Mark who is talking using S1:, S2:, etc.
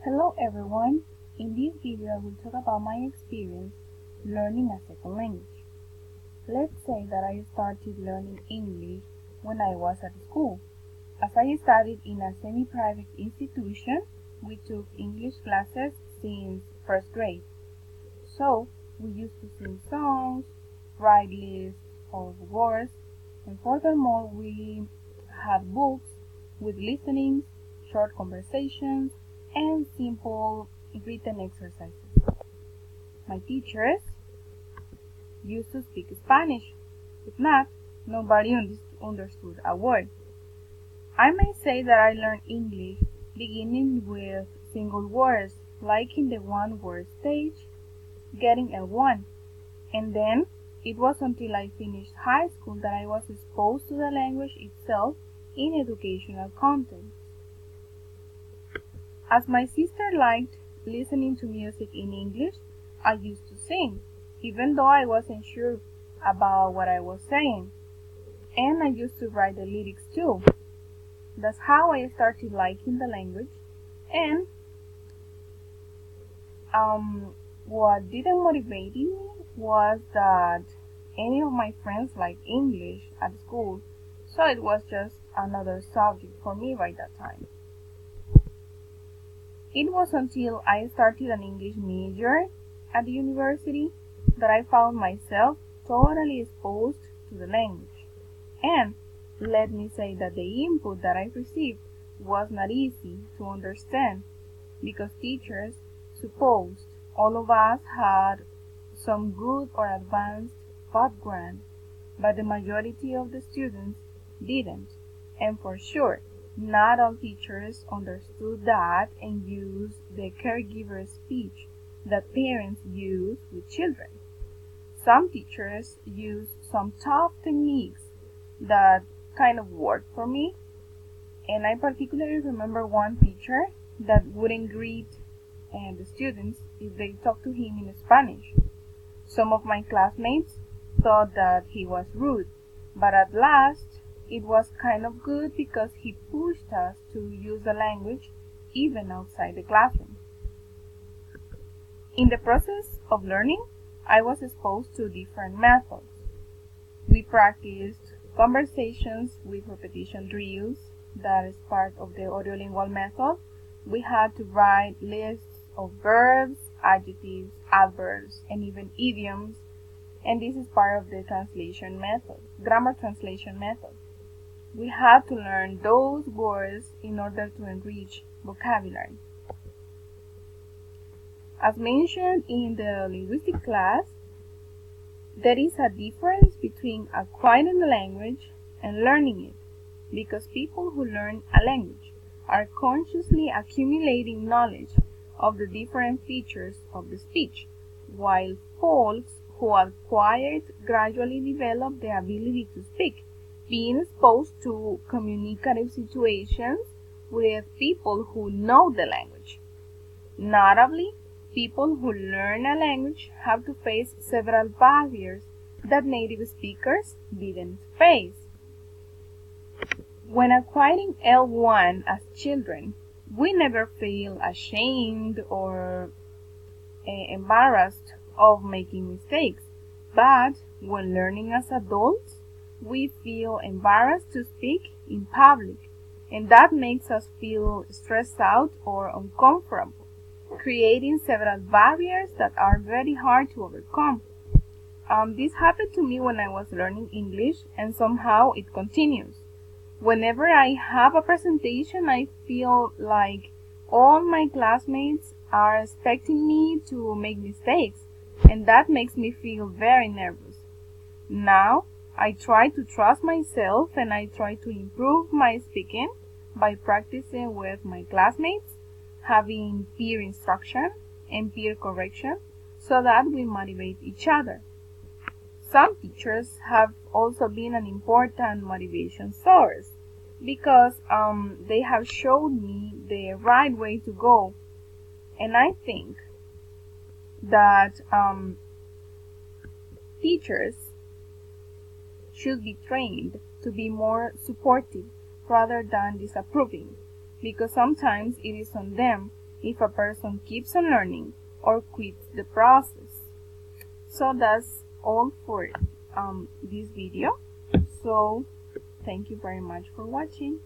S1: Hello everyone! In this video I will talk about my experience learning a second language. Let's say that I started learning English when I was at school. As I studied in a semi-private institution, we took English classes since first grade. So we used to sing songs, write lists of words, and furthermore we had books with listenings, short conversations, and simple written exercises. My teachers used to speak Spanish. If not, nobody understood a word. I may say that I learned English beginning with single words, like in the one-word stage, getting a 1. And then it was until I finished high school that I was exposed to the language itself in educational content. As my sister liked listening to music in English, I used to sing, even though I wasn't sure about what I was saying. And I used to write the lyrics too. That's how I started liking the language. And what didn't motivate me was that any of my friends liked English at school, so it was just another subject for me by that time. It was until I started an English major at the university that I found myself totally exposed to the language. And let me say that the input that I received was not easy to understand because teachers supposed all of us had some good or advanced background, but the majority of the students didn't. And for sure, not all teachers understood that and used the caregiver speech that parents use with children. Some teachers used some tough techniques that kind of worked for me, and I particularly remember one teacher that wouldn't greet the students if they talked to him in Spanish. Some of my classmates thought that he was rude, but at last it was kind of good because he pushed us to use the language even outside the classroom. In the process of learning, I was exposed to different methods. We practiced conversations with repetition drills, that is part of the audiolingual method. We had to write lists of verbs, adjectives, adverbs, and even idioms, and this is part of the translation method, grammar translation method. We had to learn those words in order to enrich vocabulary. As mentioned in the linguistic class, there is a difference between acquiring a language and learning it, because people who learn a language are consciously accumulating knowledge of the different features of the speech, while folks who acquire it gradually develop the ability to speak, being exposed to communicative situations with people who know the language. Notably, people who learn a language have to face several barriers that native speakers didn't face. When acquiring L1 as children, we never feel ashamed or embarrassed of making mistakes, but when learning as adults, we feel embarrassed to speak in public, and that makes us feel stressed out or uncomfortable, creating several barriers that are very hard to overcome. This happened to me when I was learning English, and somehow it continues. Whenever I have a presentation, I feel like all my classmates are expecting me to make mistakes, and that makes me feel very nervous. Now, I try to trust myself and I try to improve my speaking by practicing with my classmates, having peer instruction and peer correction so that we motivate each other. Some teachers have also been an important motivation source because they have showed me the right way to go, and I think that teachers should be trained to be more supportive rather than disapproving, because sometimes it is on them if a person keeps on learning or quits the process. So that's all for this video. So thank you very much for watching.